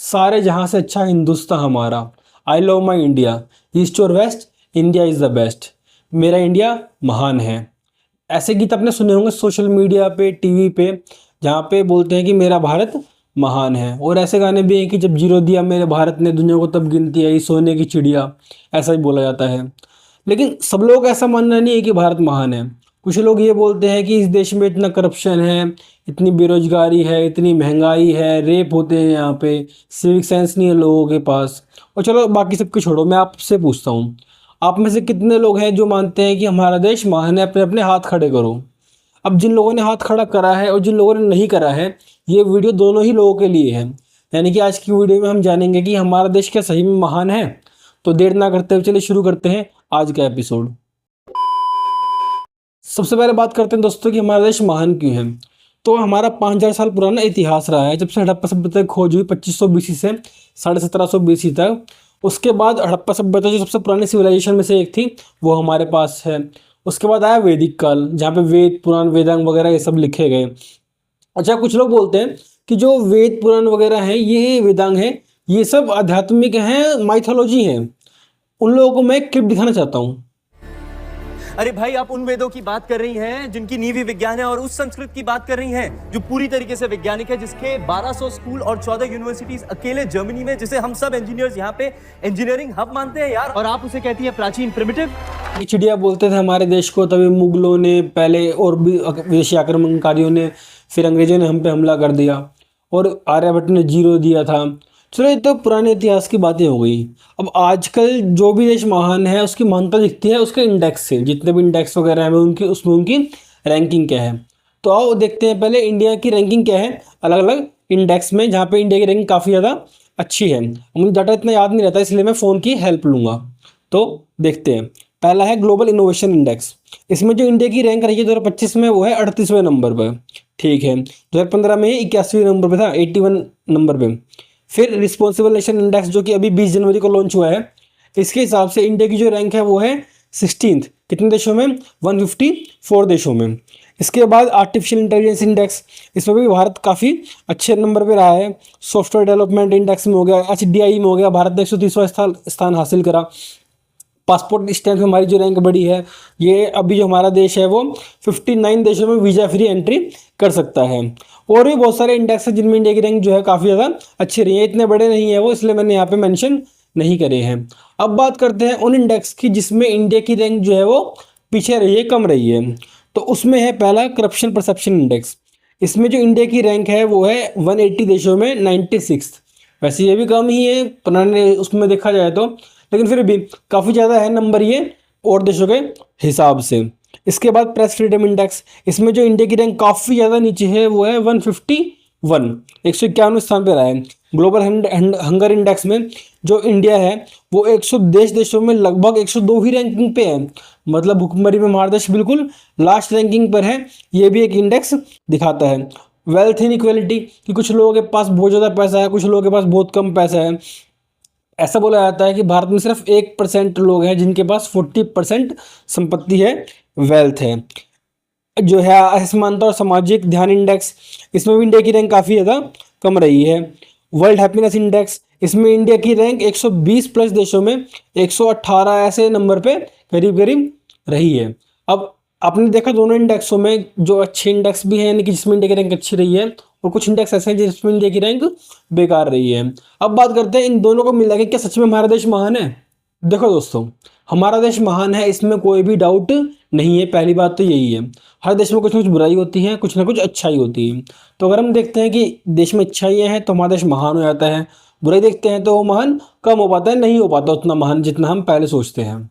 सारे जहाँ से अच्छा हिंदुस्तान हमारा। I love my India, east और west, India is the best. मेरा इंडिया महान है। ऐसे गीत आपने सुने होंगे सोशल मीडिया पे, टीवी पे, जहाँ पे बोलते हैं कि मेरा भारत महान है। और ऐसे गाने भी हैं कि जब जीरो दिया मेरे भारत ने दुनिया को तब गिनती आई सोने की चिड़िया, ऐसा ही बोला जाता है। लेकिन सब लोग ऐसा मानना नहीं है कि भारत महान है। कुछ लोग ये बोलते हैं कि इस देश में इतना करप्शन है, इतनी बेरोजगारी है, इतनी महंगाई है, रेप होते हैं यहाँ पे, सिविक सेंस नहीं है लोगों के पास। और चलो बाकी सबको छोड़ो, मैं आपसे पूछता हूँ, आप में से कितने लोग हैं जो मानते हैं कि हमारा देश महान है? अपने अपने हाथ खड़े करो। अब जिन लोगों ने हाथ खड़ा करा है और जिन लोगों ने नहीं करा है, ये वीडियो दोनों ही लोगों के लिए है। यानी कि आज की वीडियो में हम जानेंगे कि हमारा देश क्या सही में महान है। तो देर ना करते हुए चलिए शुरू करते हैं आज का एपिसोड। सबसे पहले बात करते हैं दोस्तों कि हमारा देश महान क्यों है। तो हमारा 5000 साल पुराना इतिहास रहा है। जब से हड़प्पा सभ्यता की खोज हुई 2500 बीसी से 1750 बीसी तक, उसके बाद हड़प्पा सभ्यता जो सबसे पुरानी सिविलाइजेशन में से एक थी वो हमारे पास है। उसके बाद आया वैदिक काल, जहाँ पे वेद पुराण वेदांग वगैरह ये सब लिखे गए। अच्छा, कुछ लोग बोलते हैं कि जो वेद पुराण वगैरह हैं, ये वेदांग हैं, ये सब आध्यात्मिक हैं, माइथोलॉजी हैं। उन लोगों को मैं एक क्लिप दिखाना चाहता हूँ। अरे भाई, आप उन वेदों की बात कर रही हैं जिनकी नींव ही विज्ञान है, और उस संस्कृत की बात कर रही हैं जो पूरी तरीके से वैज्ञानिक है, जिसके 1200 स्कूल और 14 यूनिवर्सिटीज अकेले जर्मनी में, जिसे हम सब इंजीनियर्स यहाँ पे इंजीनियरिंग हब मानते हैं यार, और आप उसे कहती हैं प्राचीन, प्रिमिटिव। ये चिड़िया बोलते थे हमारे देश को, तभी मुगलों ने पहले और भी विदेशी आक्रमणकारियों ने, फिर अंग्रेजों ने हम पे हमला कर दिया और आर्यभट्ट ने जीरो दिया था। चलो ये तो पुराने इतिहास की बातें हो गई। अब आजकल जो भी देश महान है उसकी महानता दिखती है उसके इंडेक्स से। जितने भी इंडेक्स वगैरह हैं उनकी उसमें उनकी रैंकिंग क्या है। तो आओ देखते हैं पहले इंडिया की रैंकिंग क्या है अलग अलग इंडेक्स में, जहाँ पे इंडिया की रैंकिंग काफ़ी ज़्यादा अच्छी है। मुझे डाटा इतना याद नहीं रहता, इसलिए मैं फ़ोन की हेल्प लूँगा। तो देखते हैं। पहला है ग्लोबल इनोवेशन इंडेक्स। इसमें जो इंडिया की रैंक रही है 2025 में वो है 38वें नंबर पर। ठीक है, 2015 में 81वें नंबर पर था, 81 नंबर पे। फिर रिस्पॉन्सिबल नेशन इंडेक्स जो कि अभी 20 जनवरी को लॉन्च हुआ है, इसके हिसाब से इंडिया की जो रैंक है वो है 16th। कितने देशों में? 154 देशों में। इसके बाद आर्टिफिशियल इंटेलिजेंस इंडेक्स, इसमें भी भारत काफ़ी अच्छे नंबर पे रहा है। सॉफ्टवेयर डेवलपमेंट इंडेक्स में हो गया, HDI में हो गया, भारत ने 130वां स्थान हासिल करा। पासपोर्ट स्टैम्प में हमारी जो रैंक बड़ी है, ये अभी जो हमारा देश है वो 59 देशों में वीज़ा फ्री एंट्री कर सकता है। और भी बहुत सारे इंडेक्स हैं जिनमें इंडिया की रैंक जो है काफ़ी ज़्यादा अच्छी रही है। इतने बड़े नहीं है वो, इसलिए मैंने यहाँ पे मेंशन नहीं करे हैं। अब बात करते हैं उन इंडेक्स की जिसमें इंडिया की रैंक जो है वो पीछे रही है, कम रही है। तो उसमें है पहला करप्शन परसेप्शन इंडेक्स। इसमें जो इंडिया की रैंक है वो है 180 देशों में 96। वैसे ये भी कम ही है पुराने उसमें देखा जाए तो, लेकिन फिर भी काफ़ी ज़्यादा है नंबर ये और देशों के हिसाब से। इसके बाद प्रेस फ्रीडम इंडेक्स, इसमें जो इंडिया की रैंक काफ़ी ज़्यादा नीचे है वो है 151, 151 स्थान पर रहा है। ग्लोबल हंगर इंडेक्स में जो इंडिया है वो 110 देशों में लगभग 102 ही रैंकिंग पे है। मतलब भुखमरी में हमारा देश बिल्कुल लास्ट रैंकिंग पर है। ये भी एक इंडेक्स दिखाता है। वेल्थ इनइक्वालिटी, कि कुछ लोगों के पास बहुत ज़्यादा पैसा है, कुछ लोगों के पास बहुत कम पैसा है। ऐसा बोला जाता है कि भारत में सिर्फ 1% लोग हैं जिनके पास 40% संपत्ति है, वेल्थ है। जो है असमानता और सामाजिक ध्यान इंडेक्स, इसमें भी इंडिया की रैंक काफ़ी ज़्यादा कम रही है। वर्ल्ड हैप्पीनेस इंडेक्स, इसमें इंडिया की रैंक 120 प्लस देशों में 118 ऐसे नंबर पे करीब करीब रही है। अब आपने देखा दोनों इंडेक्सों में जो अच्छे इंडेक्स भी हैं, यानी कि जिसमें इंडिया की रैंक अच्छी रही है, और कुछ इंडेक्स ऐसे हैं जिसमें इंडिया की रैंक बेकार रही है। अब बात करते हैं इन दोनों को मिला के क्या सच में हमारा देश महान है। देखो दोस्तों, हमारा देश महान है, इसमें कोई भी डाउट नहीं है। पहली बात तो यही है, हर देश में कुछ ना कुछ बुराई होती है, कुछ ना कुछ अच्छाई होती है। तो अगर हम देखते हैं कि देश में अच्छाइयाँ हैं तो हमारा देश महान हो जाता है, बुराई देखते हैं तो वो महान कम हो पाता है, नहीं हो पाता उतना महान जितना हम पहले सोचते हैं।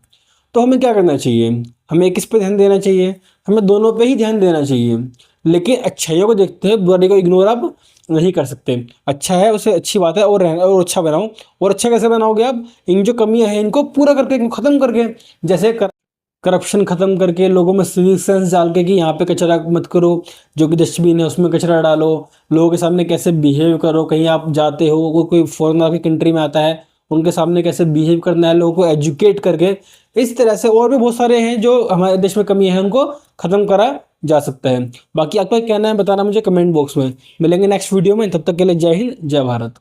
तो हमें क्या करना चाहिए? हमें किस पे ध्यान देना चाहिए? हमें दोनों पे ही ध्यान देना चाहिए, लेकिन अच्छाइयों को देखते हैं, बुराई को इग्नोर आप नहीं कर सकते। अच्छा है उसे अच्छी बात है और रहना और अच्छा बनाओ। और अच्छा कैसे बनाओगे आप? इन जो कमियां हैं इनको पूरा करके, इनको ख़त्म करके, जैसे करप्शन ख़त्म करके, लोगों में सिविक सेंस डाल के कि यहाँ पे कचरा मत करो, जो कि डस्टबिन है उसमें कचरा डालो, लोगों के सामने कैसे बिहेव करो, कहीं आप जाते हो कोई फॉरेनर की कंट्री में आता है उनके सामने कैसे बिहेव करना है, लोगों को एजुकेट करके। इस तरह से और भी बहुत सारे हैं जो हमारे देश में कमियां हैं, उनको ख़त्म करा जा सकता है। बाकी आपका कहना है बताना मुझे कमेंट बॉक्स में। मिलेंगे नेक्स्ट वीडियो में, तब तक के लिए जय हिंद, जय भारत।